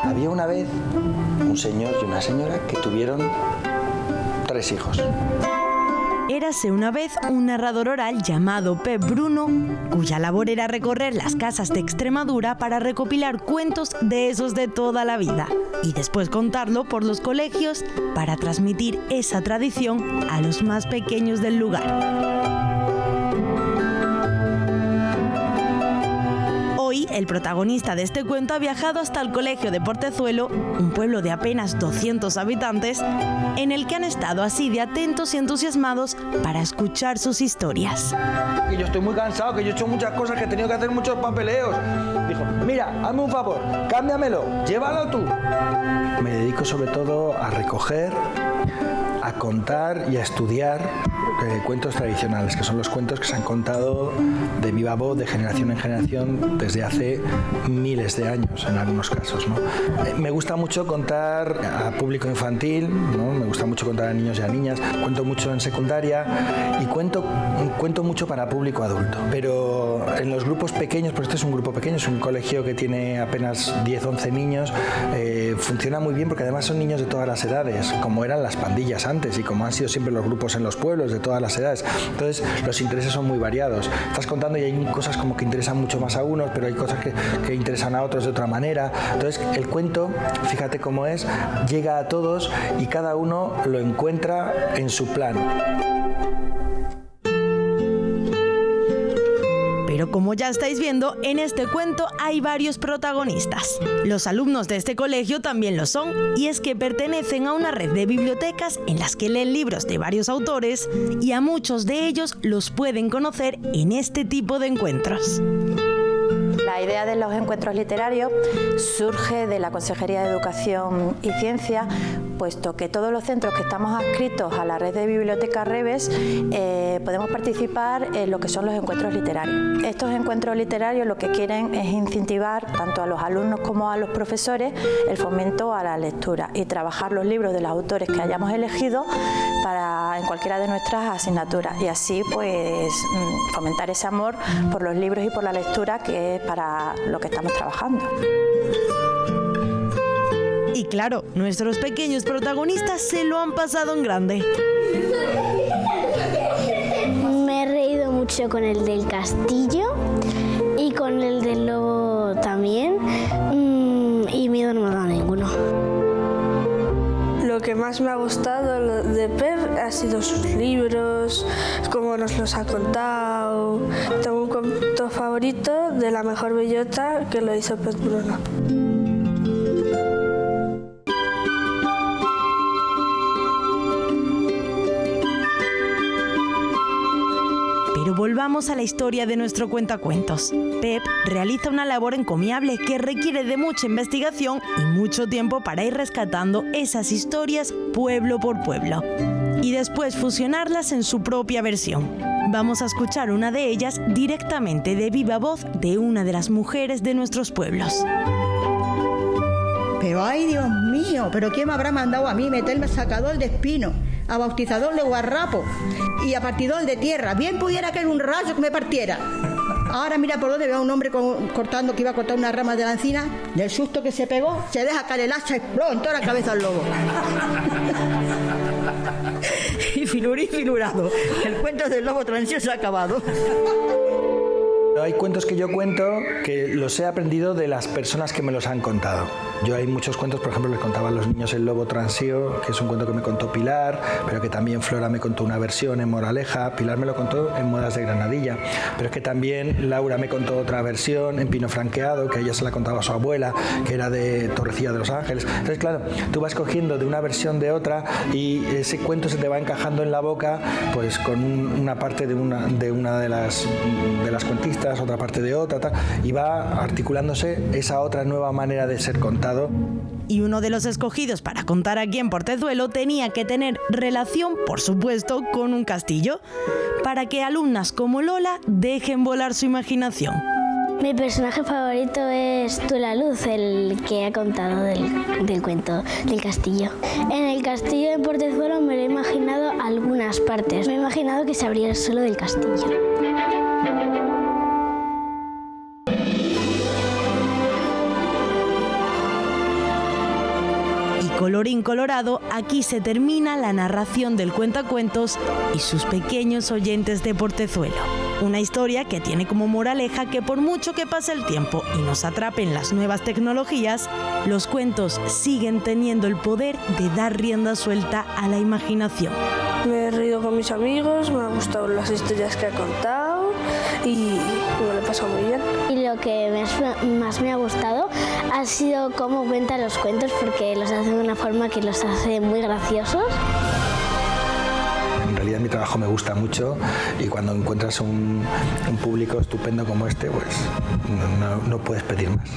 Había una vez un señor y una señora que tuvieron 3 hijos. Érase una vez un narrador oral llamado Pep Bruno, cuya labor era recorrer las casas de Extremadura para recopilar cuentos de esos de toda la vida y después contarlo por los colegios para transmitir esa tradición a los más pequeños del lugar. Hoy, el protagonista de este cuento ha viajado hasta el colegio de Portezuelo, un pueblo de apenas 200 habitantes, en el que han estado así de atentos y entusiasmados para escuchar sus historias. Que yo estoy muy cansado, que yo he hecho muchas cosas, que he tenido que hacer muchos papeleos. Dijo, mira, hazme un favor, cámbiamelo, llévalo tú. Me dedico sobre todo a recoger, a contar y a estudiar cuentos tradicionales, que son los cuentos que se han contado de viva voz, de generación en generación, desde hace miles de años, en algunos casos, ¿no? Me gusta mucho contar a público infantil, ¿no? Me gusta mucho contar a niños y a niñas, cuento mucho en secundaria y cuento mucho para público adulto. Pero en los grupos pequeños, porque este es un grupo pequeño, es un colegio que tiene apenas 10-11 niños, funciona muy bien porque además son niños de todas las edades, como eran las pandillas antes y como han sido siempre los grupos en los pueblos de todas las edades. Entonces los intereses son muy variados. Estás contando y hay cosas como que interesan mucho más a unos, pero hay cosas que interesan a otros de otra manera. Entonces el cuento, fíjate cómo es, llega a todos y cada uno lo encuentra en su plan. Pero como ya estáis viendo, en este cuento hay varios protagonistas. Los alumnos de este colegio también lo son, y es que pertenecen a una red de bibliotecas en las que leen libros de varios autores y a muchos de ellos los pueden conocer en este tipo de encuentros. La idea de los encuentros literarios surge de la Consejería de Educación y Ciencia, puesto que todos los centros que estamos adscritos a la red de bibliotecas Reves podemos participar en lo que son los encuentros literarios. Estos encuentros literarios lo que quieren es incentivar tanto a los alumnos como a los profesores el fomento a la lectura y trabajar los libros de los autores que hayamos elegido en cualquiera de nuestras asignaturas, y así pues fomentar ese amor por los libros y por la lectura, que es para lo que estamos trabajando. Y claro, nuestros pequeños protagonistas se lo han pasado en grande. Me he reído mucho con el del castillo y con el del lobo también, y miedo no me ha dado ninguno. Lo que más me ha gustado de Pep ha sido sus libros, cómo nos los ha contado. Tengo un cuento favorito de La mejor bellota, que lo hizo Pep Bruno. Pero volvamos a la historia de nuestro cuentacuentos. Pep realiza una labor encomiable que requiere de mucha investigación y mucho tiempo para ir rescatando esas historias pueblo por pueblo y después fusionarlas en su propia versión. Vamos a escuchar una de ellas directamente de viva voz de una de las mujeres de nuestros pueblos. Pero ay, Dios mío, ¿pero quién me habrá mandado a mí meterme a sacador de espino, a bautizador de guarrapo y a partidor de tierra? Bien pudiera que era un rayo que me partiera. Ahora mira por donde veo a un hombre cortando, que iba a cortar una rama de la encina. Del susto que se pegó, se deja caer el hacha y ¡plum! En toda la cabeza al lobo. Y filurín filurado. El cuento del lobo transio se ha acabado. Hay cuentos que yo cuento que los he aprendido de las personas que me los han contado. Yo hay muchos cuentos, por ejemplo, les contaba a los niños El lobo transío, que es un cuento que me contó Pilar, pero que también Flora me contó una versión en Moraleja, Pilar me lo contó en Modas de Granadilla, pero es que también Laura me contó otra versión en Pino Franqueado, que ella se la contaba a su abuela, que era de Torrecilla de los Ángeles. Entonces, claro, tú vas cogiendo de una versión de otra y ese cuento se te va encajando en la boca, pues con una parte de una de las cuentistas, otra parte de otra, tal, y va articulándose esa otra nueva manera de ser contado. Y uno de los escogidos para contar aquí en Portezuelo tenía que tener relación, por supuesto, con un castillo, para que alumnas como Lola dejen volar su imaginación. Mi personaje favorito es Tula Luz, el que ha contado del cuento del castillo. En el castillo de Portezuelo me lo he imaginado algunas partes. Me he imaginado que se abriera solo del castillo. colorín colorado, aquí se termina la narración del cuentacuentos y sus pequeños oyentes de Portezuelo. Una historia que tiene como moraleja que por mucho que pase el tiempo y nos atrapen las nuevas tecnologías, los cuentos siguen teniendo el poder de dar rienda suelta a la imaginación. Me he reído con mis amigos, me han gustado las historias que ha contado y me lo he pasado muy bien. Y lo que más me ha gustado ha sido cómo cuenta los cuentos, porque los hace de una forma que los hace muy graciosos. En realidad mi trabajo me gusta mucho y cuando encuentras un público estupendo como este, pues no puedes pedir más.